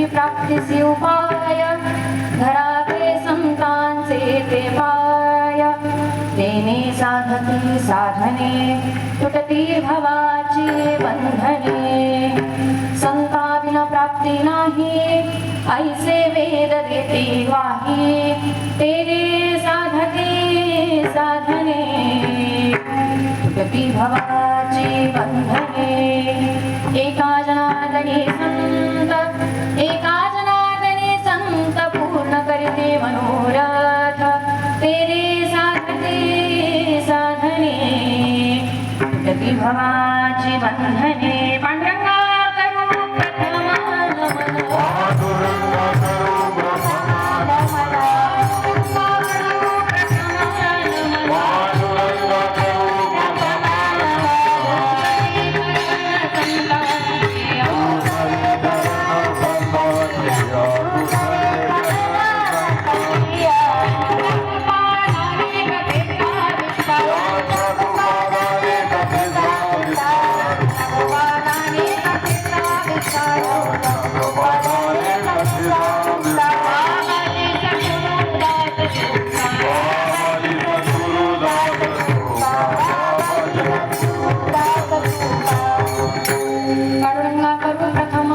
प्राप्तीसी उपाय धरावे संतांचे ते पाय तेने साधती साधने तुटती भवाची बंधने संताविना प्राप्ती नाही ऐसे वेद देते वाही तेने साधती साधने तुटती भवाची बंधने एका जनार्दनी संत पूर्ण करते मनोरथ तेरे साधते साधने तुटती भवाची बंधने पांडुरंगा करू प्रथम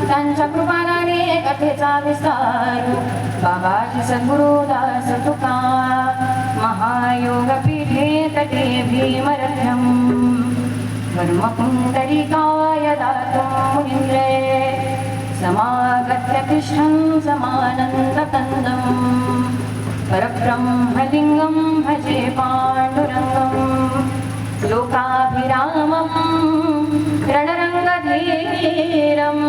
त्यांच्या कृपानाने कथेचा विस्तार बाबाजी सद्गुरुदास तुका महायोग पीठे तटे भीमरथ्यम धर्मपुंडरीकाय दातुं मुनीन्द्रे समागत्य तिष्ठं समानन्दतन्दं परब्रह्मलिङ्गं भजे पाण्डुरङ्गं लोकाभिरामं रणरङ्गधीरं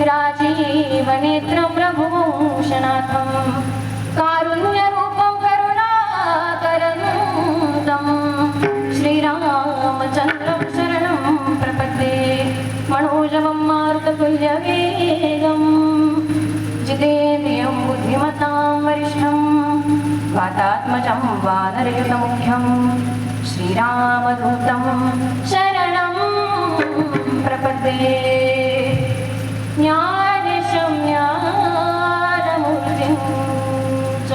राजीवनेत्रं रघुवंशनाथं कारुण्यरूपं करुणाकरन्दं श्रीरामचन्द्रं शरणं प्रपद्ये मनोजवं मारुततुल्यवेगं जितेन्द्रियं बुद्धिमतां वरिष्ठं वातात्मजं वानरयुतमुख्यं श्रीरामदूतं शरणं प्रपद्ये ज्ञानेशं ज्ञानमूर्तिं च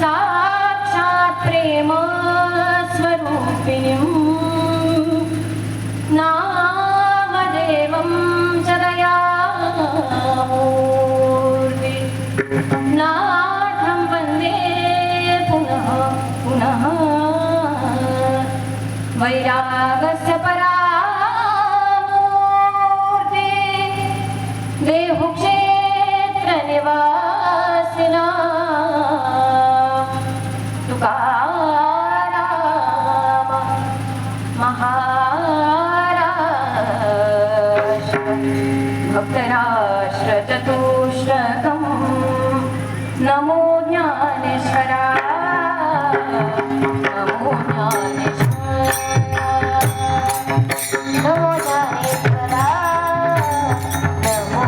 साक्षात् प्रेमस्वरूपिणीं नामदेवं च दयामूर्ति नाथं वन्दे पुनः पुनः वैरागस्य परामूर्ते देहुक्षेत्रनिवासिना तुकाराम महाराष्ट्र भक्तराष्ट्रचतुष्टकम् नमो ज्ञानेश्वरा नमो ज्ञानेश्वरा नमो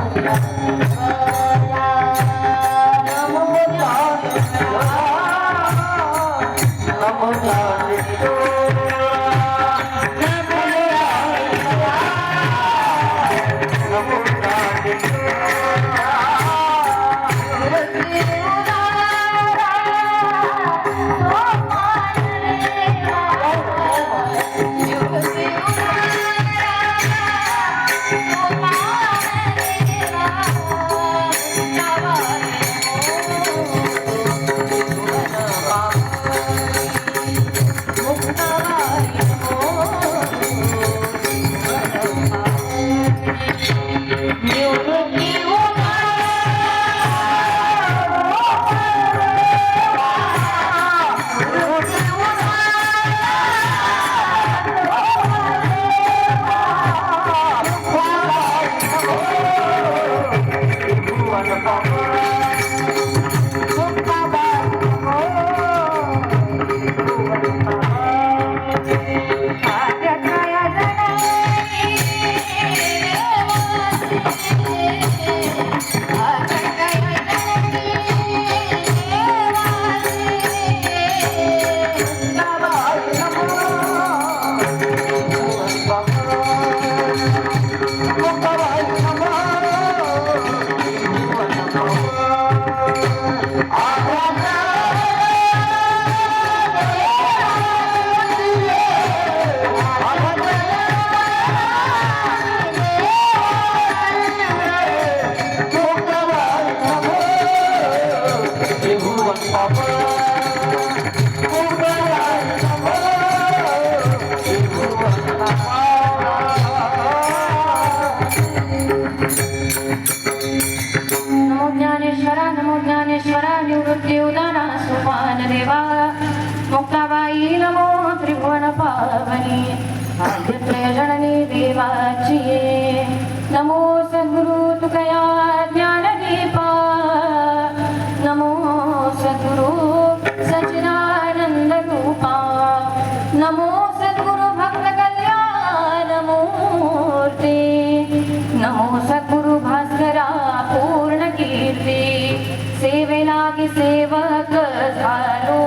ज्ञानेश्वरा नमो ज्ञानेश्वरा नमो ज्ञानेश्वरा नमो ज्ञानेश्वरा निवृत्ति उदारा सोपान देवा मुक्ताबाई नमो त्रिभुवन पावनी आद्यत्रय जननी देवाची नमो सद्गुरु तुकया ज्ञानदीपा नमो सद्गुरु सच्चिदानंद रूपा नमो सद्गुरु भक्त कल्याण मूर्ती नमो सद्गुरु भास्करा पूर्ण कीर्ती सेवेला की सेवक झालो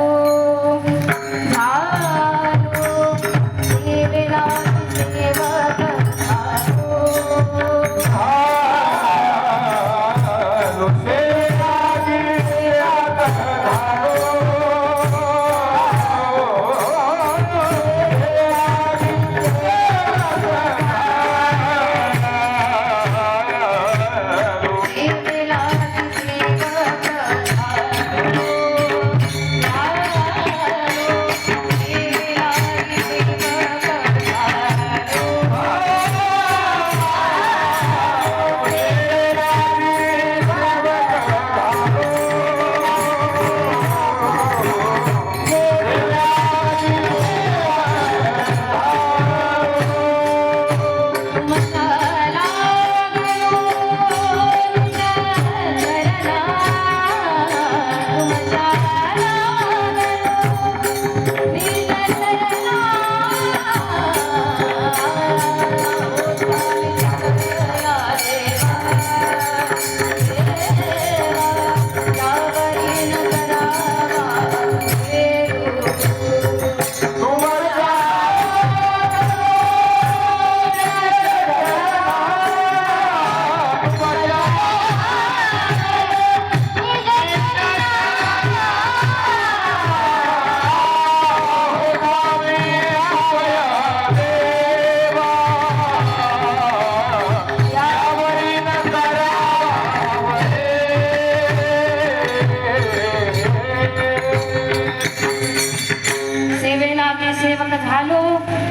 सेवेला की सेवक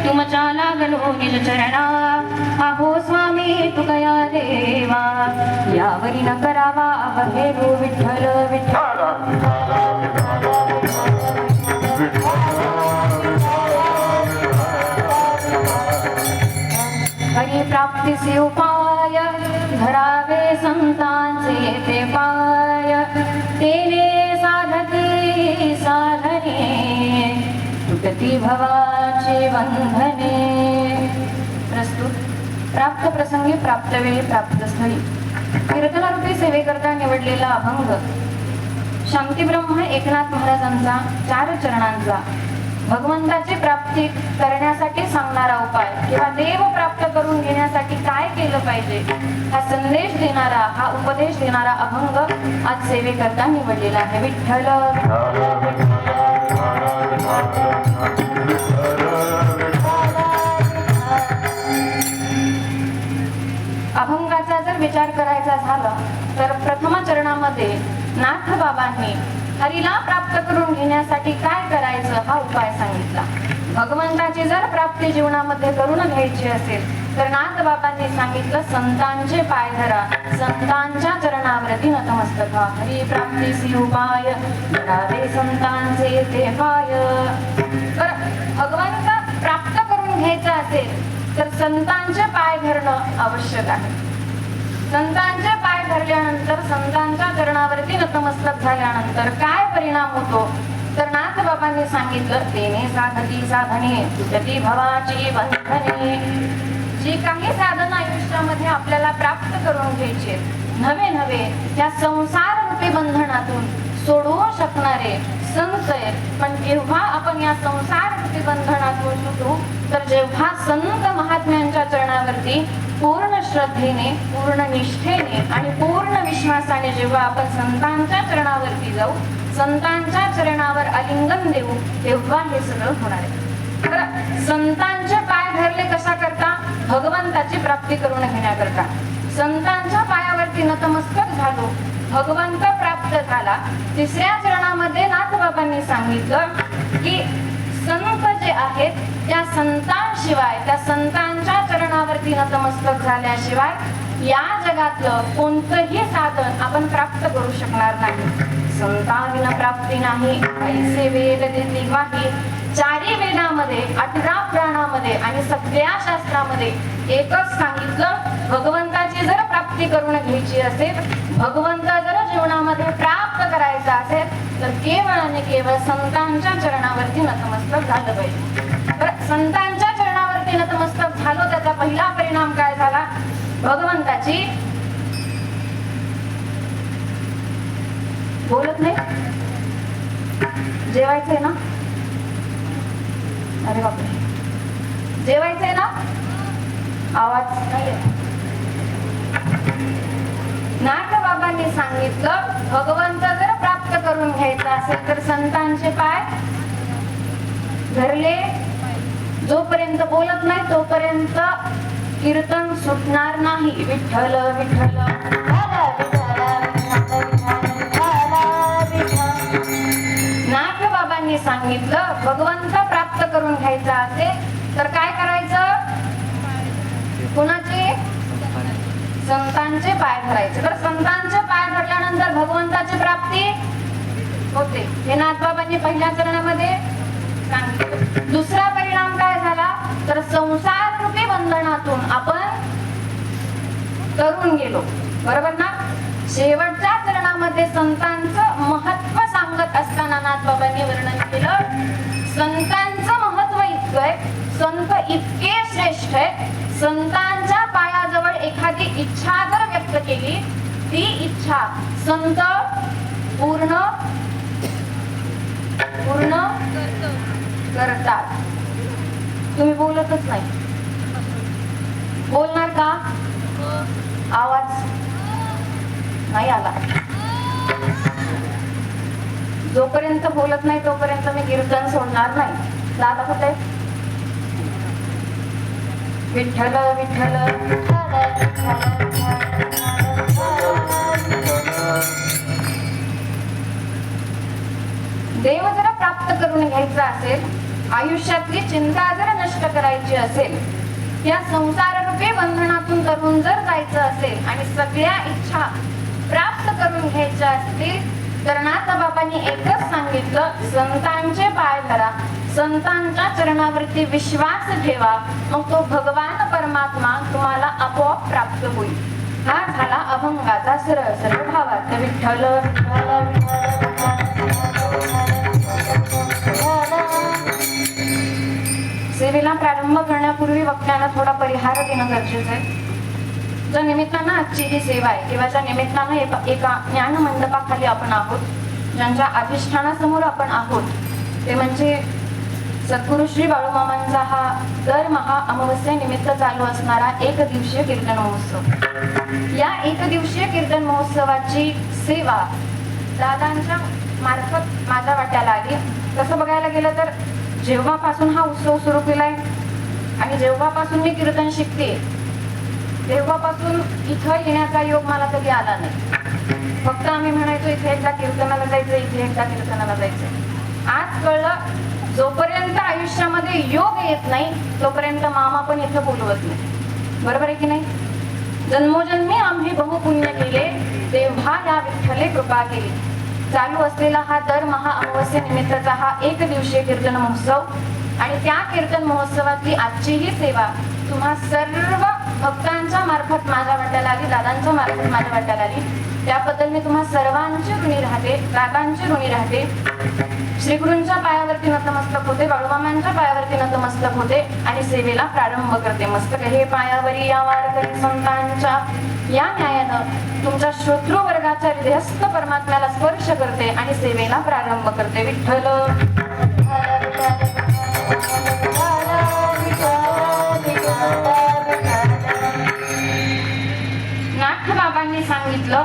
तुमच्या लागलो निज चरणा आहो स्वामी तुकया देवा यावरी न करावा अवहेरू विठ्ठल विठ्ठल हरी प्राप्तीचे उपाय धरावे संतांचे ते पाय तेने साधती साधने तुटती भवाची बंधने. प्रस्तुत प्राप्त प्रसंगी प्राप्त वेळी प्राप्त स्थळी कीर्तनारूपी सेवेकरता निवडलेला अभंग शांतीब्रह्म एकनाथ महाराजांचा 4 चरणांचा भगवंताची प्राप्ती करण्यासाठी सांगणारा उपाय किंवा देव प्राप्त करून घेण्यासाठी काय केलं पाहिजे हा संदेश देणारा हा उपदेश देणारा अभंग आज सेवेकरता निवडलेला आहे. विठ्ठल अभंगाचा जर विचार करायचा झाला तर प्रथम चरणामध्ये नाथ बाबांनी हरीला प्राप्त करून घेण्यासाठी काय करायचं हा उपाय सांगितला. भगवंताची जर प्राप्ती जीवनामध्ये करून घ्यायची असेल तर नाथ बाबांनी सांगितलं संतांचे पाय धरा संतांच्या चरणावरती नतमस्तक व्हा. हरी प्राप्तीसी उपाय धरावे संतांचे ते पाय. तर भगवंत प्राप्त करून घ्यायचं असेल तर संतांचे पाय धरणं आवश्यक आहे. संतांचे पाय धरल्यानंतर संतांच्या चरणावरती नतमस्तक झाल्यानंतर काय परिणाम होतो तर नाथ बाबांनी सांगितलं तेने साधती साधने तुटती भवाची बंधने. जी काही साधन आयुष्यामध्ये आपल्याला प्राप्त करून घ्यायची नवे नवे त्या संसार रूपी बंधनातून सोडवू शकणारे संत आहेत. पण जेव्हा आपण या संसार रूपी बंधनातून सुटू तर जेव्हा संत महात्म्यांच्या चरणावरती पूर्ण श्रद्धेने पूर्ण निष्ठेने आणि पूर्ण विश्वासाने जेव्हा आपण संतांच्या चरणावरती जाऊ संतांच्या चरणावर आलिंगन देऊ तेव्हा हे सगळं होणार आहे. तर संतांचे पाय धरले कशा करता भगवंताची प्राप्ती करून घेण्याकरता. संतांच्या पायावरती नतमस्तक झालो भगवंत प्राप्त झाला. 3ऱ्या चरणामध्ये नाथबाबांनी सांगितलं की संत जे आहेत त्या संतांशिवाय त्या संतांच्या चरणावरती नतमस्तक झाल्याशिवाय या जगातलं कोणतंही साधन आपण प्राप्त करू शकणार नाही. संतांविना प्राप्ती नाही ऐसे वेद देती ग्वाही. 4 वेदामध्ये 18 पुराणामध्ये आणि सगळ्या शास्त्रामध्ये एकच सांगितलं भगवंताची जर प्राप्ती करून घ्यायची असेल भगवंत जर जीवनामध्ये प्राप्त करायचा असेल तर केवळ आणि केवळ संतांच्या चरणावरती नतमस्तक झालं पाहिजे. तर संतांच्या चरणावरती नतमस्तक झालो त्याचा पहिला परिणाम काय झाला भगवंताची बोलत नाही जेवायचंय ना अरे बापरे जेवायचंय ना आवाज नाही येत. नाथ बाबांनी सांगितलं भगवंत जर प्राप्त करून घ्यायचा असेल तर संतांचे पाय धरले जोपर्यंत बोलत नाही तोपर्यंत कीर्तन सुटणार नाही. विठ्ठल विठ्ठल नाथ बाबांनी सांगितलं भगवंत प्राप्त करून घ्यायचा असेल तर काय करायचं कुणाचे संतांचे पाय धरायचे. तर संतांचे पाय धरल्यानंतर भगवंताची प्राप्ती होते हे नाथबाबांनी पहिल्या चरणामध्ये सांगितलं. दुसरा परिणाम काय झाला तर संसार रूपी बंधनातून आपण तरुण गेलो बरोबर ना. शेवटच्या चरणामध्ये संतांचं महत्व सांगत असताना नाथबाबांनी वर्णन केलं संतांचं महत्व इतकं आहे संत इतके श्रेष्ठ आहे संतांच्या पायाजवळ एखादी इच्छा जर व्यक्त केली ती इच्छा संत पूर्ण पूर्ण करतात. तुम्ही बोलतच नाही बोलणार का आवाज नाही आला. जोपर्यंत बोलत नाही तोपर्यंत मी कीर्तन सोडणार नाही. दादा कुठे विठ्ठल विठ्ठल देव जर प्राप्त करून घ्यायचा असेल आयुष्यातली चिंता जर नष्ट करायची करायची असेल, या संसाररूपी बंधनातून तरुण जर जायचं असेल आणि सगळ्या इच्छा प्राप्त करून घ्यायच्या असतील तर नाथबाबांनी एकच सांगितलं, संतांचे पाय धरा, संतांच्या चरणावरती विश्वास ठेवा, मग तो भगवान परमात्मा तुम्हाला आपोआप प्राप्त होईल. हा झाला अभंगाचा सरळ सरळ भावार्थ. विठ्ठल सेवेला प्रारंभ करण्यापूर्वी वक्त्याला थोडा परिहार देणं गरजेचं आहे. ज्या निमित्तानं आजची ही सेवा आहे किंवा ज्या निमित्तानं एका ज्ञान मंडपाखाली आपण आहोत, ज्यांच्या अधिष्ठानासमोर आपण आहोत, ते म्हणजे सद्गुरु श्री बाळूमामांचा हा दर महा अमावस्या निमित्त चालू असणारा एक दिवसीय कीर्तन महोत्सव. या एक दिवसीय कीर्तन महोत्सवाची सेवा दादांच्या मार्फत माझ्या वाट्याला आली. तसं बघायला गेलं तर जेव्हापासून हा उत्सव सुरू केलाय आणि जेव्हापासून मी कीर्तन शिकते तेव्हापासून इथं येण्याचा योग मला कधी आला नाही. फक्त आम्ही म्हणायचो इथे एकदा कीर्तनाला जायचं, इथे एकदा कीर्तनाला जायचं. आज कळलं, जोपर्यंत आयुष्यामध्ये योग येत नाही तोपर्यंत मामा पण इथं बोलवत नाही. बरोबर आहे की नाही? जन्मोजन्मी आम्ही बहुपुण्य केले तेव्हा या विठ्ठले कृपा केली. चालू असलेला हा दर महा अमावस्या निमित्ताचा हा एक दिवसीय कीर्तन महोत्सव आणि त्या कीर्तन महोत्सवातली आजची ही सेवा तुम्हा सर्व भक्तांच्या मार्फत माझ्या वाट्याला आली, दादांच्या मार्फत माझ्या वाट्याला आली. त्याबद्दल मी तुम्हा सर्वांची ऋणी राहते, दादांची ऋणी राहते. श्रीगुरूंच्या पायावरती नतमस्तक होते, बाळूमामांच्या पायावरती नतमस्तक होते आणि सेवेला प्रारंभ करते. मस्तक हे पायावरी या वारकरी संतांच्या या न्यायानं तुमच्या श्रोतृ वर्गाच्या हृदयस्थ परमात्म्याला स्पर्श करते आणि सेवेला प्रारंभ करते. विठ्ठल नाथबाबांनी सांगितलं,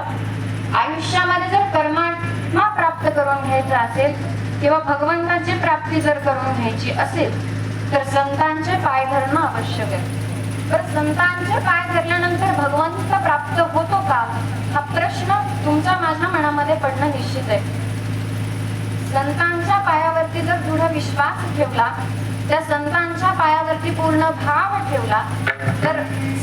आयुष्यामध्ये जर परमात्मा प्राप्त करून घ्यायचा असेल किंवा भगवंताची प्राप्ती जर करून घ्यायची असेल तर संतांचे पाय धरणं आवश्यक आहे. तर संतांचे पाय धरल्यानंतर भगवंत प्राप्त होतो का, हा प्रश्न तुमच्या माझ्या मनामध्ये पडणं निश्चित आहे. संतांच्या पायावरती जर दृढ विश्वास ठेवला, त्या संतांच्या पायावरती पूर्ण भाव ठेवला तर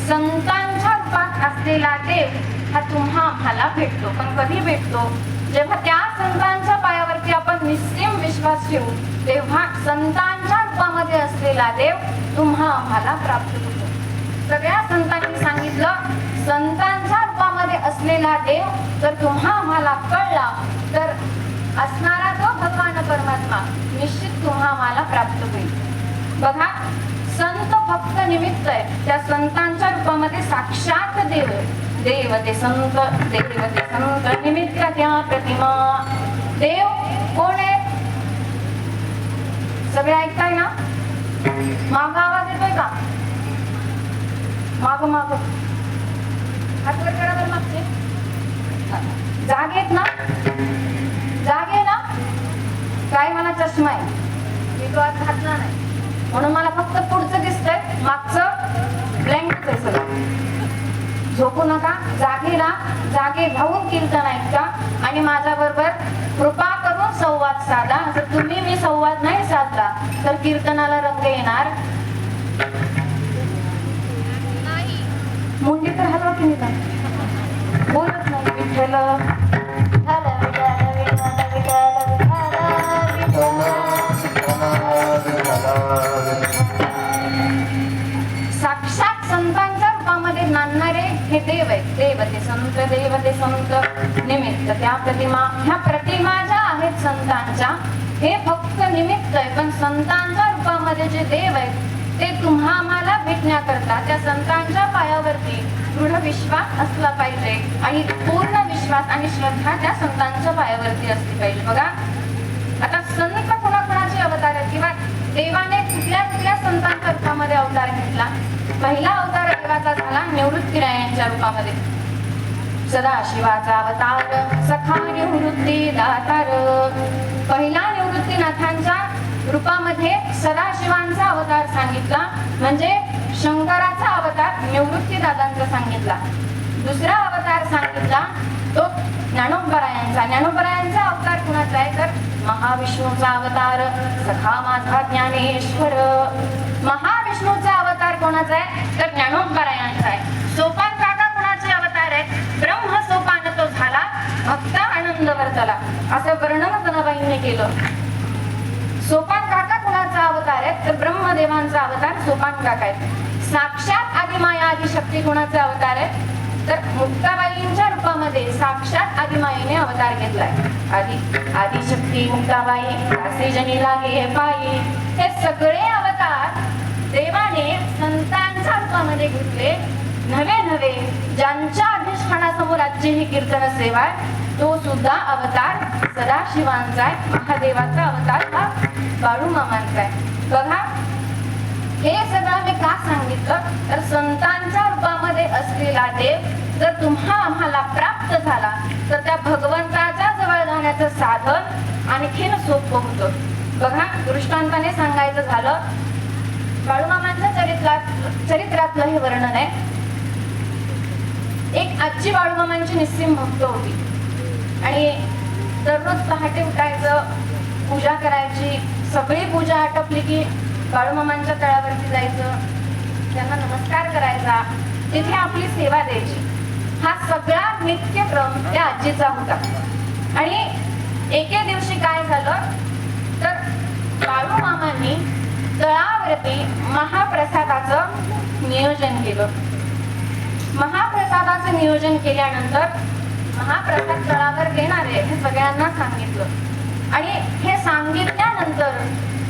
संतांच्या रूपात असलेला देव हा तुम्हा आम्हाला भेटतो. पण कधी भेटतो? जेव्हा त्या संतांच्या पायावरती आपण निश्चिम विश्वास ठेवू तेव्हा संतांच्या रूपामध्ये असलेला देव तुम्हा आम्हाला प्राप्त होतो. सगळ्या संतांनी सांगितलं, संतांच्या रूपामध्ये असलेला देव जर तुम्हा आम्हाला कळला तर असणारा तो भगवान परमात्मा निश्चित तुम्हा आम्हाला प्राप्त होईल. बघा, संत फक्त निमित्त आहे, त्या संतांच्या रूपामध्ये साक्षात देव आहे. देव ते संत, देव ते संत, निमित्त त्या प्रतिमा. देव कोण आहे? सगळे ऐकताय ना? माग आवाज येतोय का? माग माग हात वर करा बरं. मागचे जागेत ना? जागे ना? काय मला चष्मा आहे, मी तो आज घातला नाही म्हणून मला फक्त पुढचं दिसतंय, मागचं ब्लँकच आहे सगळं. झोपू नका, जागे राहा, जागे राहून कीर्तन ऐका आणि माझ्या बरोबर कृपा करून संवाद साधा. जर तुम्ही मी संवाद नाही साधला तर कीर्तनाला रंग येणार मुंडी तर हलवा की नाही, बोलत नाही. विठ्ठल साक्षात संतांच्या रूपामध्ये नांदणारे हे देव आहेत. देव ते संत, देव ते संत, निमित्त त्या प्रतिमा. ह्या प्रतिमा ज्या आहेत संतांच्या, हे फक्त निमित्त आहे. पण संतांच्या रूपामध्ये जे देव आहेत ते तुम्हा आम्हाला भेटण्याकरता त्या संतांच्या पायावरती दृढ विश्वास असला पाहिजे आणि पूर्ण विश्वास आणि श्रद्धा त्या संतांच्या पायावरती असली पाहिजे. बघा, आता संत कोणाकोणाचे अवतार आहेत किंवा देवाने कुठल्या कुठल्या संतांच्या रूपामध्ये अवतार घेतला? पहिला अवतार देवाचा झाला निवृत्तीनारायणाच्या रूपामध्ये. सदाशिवाचा अवतार, सखा निवृत्ती दातार. पहिला निवृत्तीनाथांच्या रूपामध्ये सदाशिवांचा अवतार सांगितला, म्हणजे शंकराचा अवतार निवृत्तीदादांचा सांगितला. दुसरा अवतार सांगितला तो ज्ञानोबरायांचा. ज्ञानोबरायांचा अवतार कुणाचा आहे तर महाविष्णूचा अवतार, सखा माझा ज्ञानेश्वर. महाविष्णू महादेवांचा अवतार सोपान काका आहे. साक्षात आदिमाया आदिशक्ती कोणाचा अवतार आहे? तर मुक्ताबाईंच्या रूपामध्ये साक्षात आदिमायेने अवतार घेतलाय. आदिशक्ती मुक्ताबाई असे जनी लागे पायी, हे सगळे अवतार देवाने संतांच्या रूपामध्ये घेतले. नवे ज्यांच्या अधिष्ठानासमोर आजची ही कीर्तन सेवा आहे, तो सुद्धा अवतार सदाशिवांचा आहे. महादेवाचा अवतार हा बाळूमामांचा आहे. बघा, हे सगळं मी का सांगितलं तर संतांच्या रूपामध्ये असलेला देव जर आम्हाला प्राप्त झाला तर त्या भगवंताच्या जवळ जाण्याचं साधन आणखीन सोपं होतं. बघा, दृष्टांताने सांगायचं झालं, बाळूमामांच्या चरित्रातलं हे वर्णन आहे. एक आजी बाळूमामांची निस्सीम भक्त होती आणि दररोज पहाटे उठायचं, पूजा करायची. सगळी पूजा आटपली की बाळूमामांच्या तळावरती जायचं, त्यांना नमस्कार करायचा, तिथे आपली सेवा द्यायची. हा सगळा नित्यक्रम त्या आजीचा होता. आणि एके दिवशी काय झालं तर बाळूमामांनी तळावरती महाप्रसादाचं नियोजन केलं. महाप्रसादाचं नियोजन केल्यानंतर महाप्रसाद तळावर देणार आहे हे सगळ्यांना सांगितलं. आणि हे सांगितल्यानंतर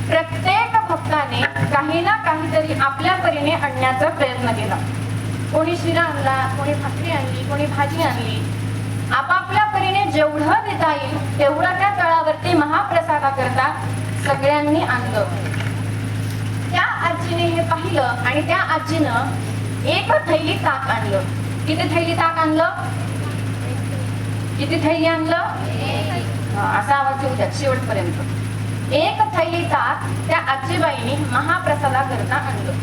प्रत्येक भक्ताने काही ना काहीतरी आपल्या परीने आणण्याचा प्रयत्न केला. कोणी शिरा आणला, कोणी भाकरी आणली, कोणी भाजी आणली. आपापल्या परीने जेवढं देता येईल तेवढं त्या तळावरती महाप्रसादाकरता सगळ्यांनी आणलं. त्या आजीने हे पाहिलं आणि त्या आजीनं एक थैली ताक आणलं. किती थैली ताक आणलं? किती थैली आणलं? असा आवाज येऊ द्या शेवटपर्यंत. एक थैली ताक त्या आजीबाईंनी महाप्रसादाकरता आणलं.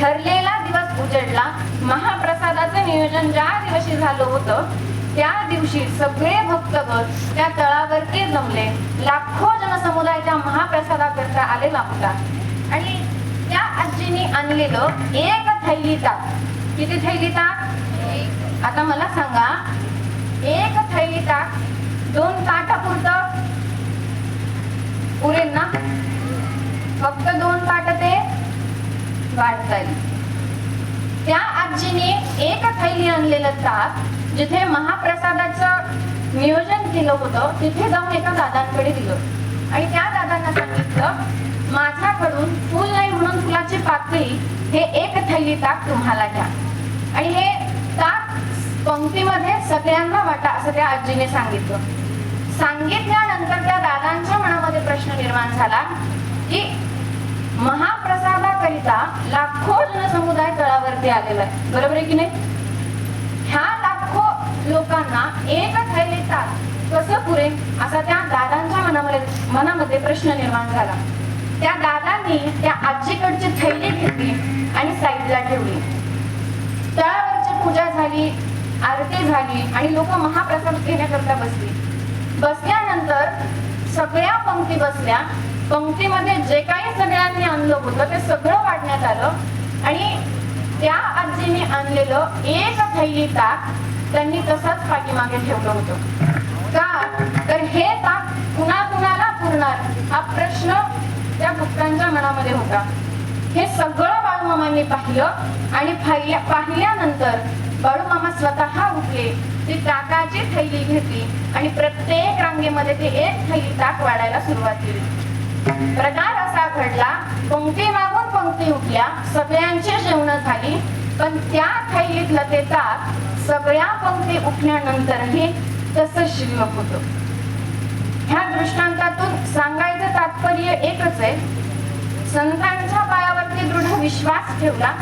ठरलेला दिवस उजडला. महाप्रसादाचं नियोजन ज्या दिवशी झालं होतं त्या दिवशी सगळे भक्तगण त्या तळावरती जमले. लाखो जनसमुदाय त्या महाप्रसादाकरता आलेला होता. आणि त्या आजीने आणलेलं एक थैली ताक. किती थैली ताक? आता मला सांगा, एक थैली ताक 2 ताटापुरतं पुरेल ना? फक्त 2 ताट ते वाढता येईल. त्या आजीने एक थैली आणलेलं ताक जिथे महाप्रसादाचं नियोजन केलं होतं तिथे जाऊन एका दादांकडे दिलं. आणि त्या दादांना सांगितलं, माझ्याकडून फुल नाही म्हणून फुलाची पाकळी हे एक थैली ताक तुम्हाला घ्या आणि हे ताक पंक्तीमध्ये सगळ्यांना वाटा असं त्या आजीने सांगितलं. सांगितल्यानंतर त्या दादांच्या मनामध्ये प्रश्न निर्माण झाला की महाप्रसादाकरिता लाखो जनसमुदाय तळावरती आलेला आहे, बरोबर आहे की नाही? ह्या लाखो लोकांना एक थैली ताक कसं पुरेल असा त्या दादांच्या मनामध्ये प्रश्न निर्माण झाला. त्या दादांनी त्या आजीकडची थैली घेतली आणि साईडला ठेवली. तळावरची पूजा झाली, आरती झाली आणि लोक महाप्रसाद घेण्याकरता बसली. बसल्यानंतर सगळ्या पंक्ती बसल्या. पंक्तीमध्ये जे काही सगळ्यांनी आणलं होतं ते सगळं वाढण्यात आलं आणि त्या आजीने आणलेलं एक थैली ताक त्यांनी तसंच पाठीमागे ठेवलं होतं. का तर हे ताक कुणाला पुरणार हा प्रश्न त्या भक्तांच्या मनामध्ये होता. हे सगळं बाळूमामांनी पाहिलं आणि पाहिल्यानंतर बाळूमामा स्वतः उठले. ती ताकाची थैली घेतली आणि प्रत्येक रांगेमध्ये ते एक थैली ताक वाढायला सुरुवात केली. प्रकार असा घडला, पंक्ती मागून पंक्ती उठल्या, सगळ्यांची जेवण झाली, पण त्या थैलीतलं ते ताक सगळ्या पंक्ती उठल्यानंतरही तसंच शिल्लक होतं. ह्या दृष्टांतातून सांगायचं तात्पर्य एकच आहे, संतांच्या पायावरती दृढ विश्वास ठेवला,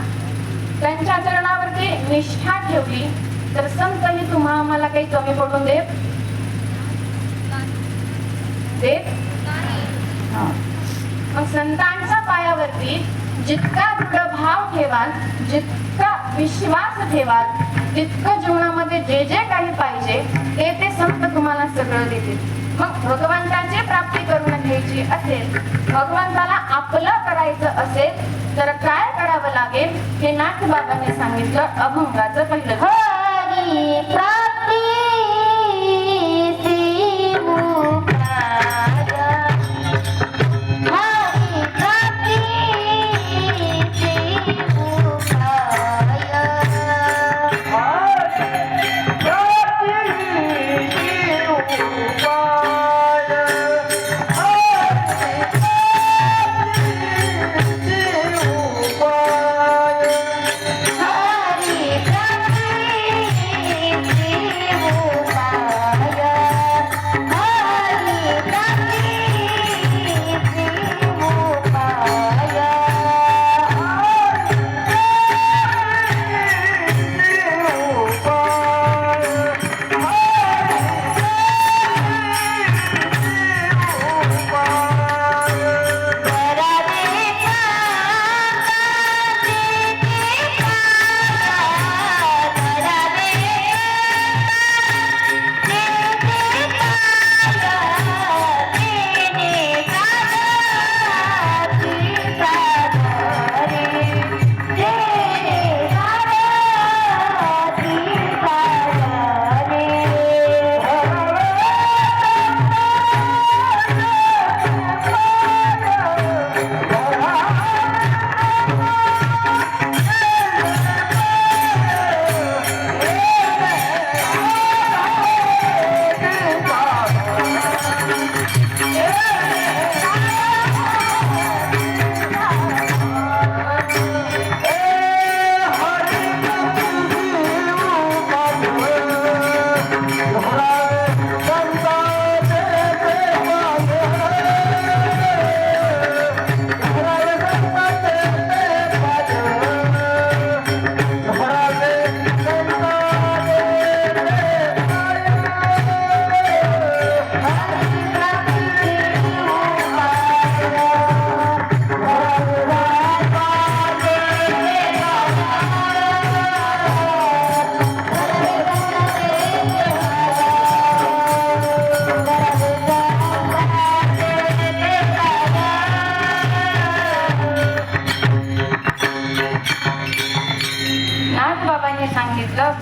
त्यांच्या चरणावरती निष्ठा ठेवली तर संतही आम्हाला काही कमी पडून देत. मग संतांच्या पायावरती जितका दृढ भाव ठेवाल, जितका विश्वास ठेवाल, तितकं जीवनामध्ये जे जे काही पाहिजे ते संत तुम्हाला सगळं देतील. मग भगवंताची प्राप्ती करून घ्यायची असेल, भगवंताला आपलं करायचं असेल तर काय करावं लागेल हे नाथबाबांनी सांगितलं अभंगाचं पहिलं. हरी प्राप्ती मुक्ता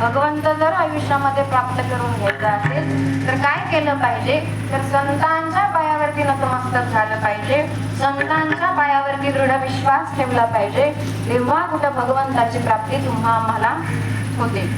भगवंत जर आयुष्यामध्ये प्राप्त करून घ्यायचा असेल तर काय केलं पाहिजे, तर संतांच्या पायावरती नतमस्तक झालं पाहिजे, संतांच्या पायावरती दृढ विश्वास ठेवला पाहिजे, तेव्हा कुठं भगवंताची प्राप्ती तुम्हा आम्हाला होते.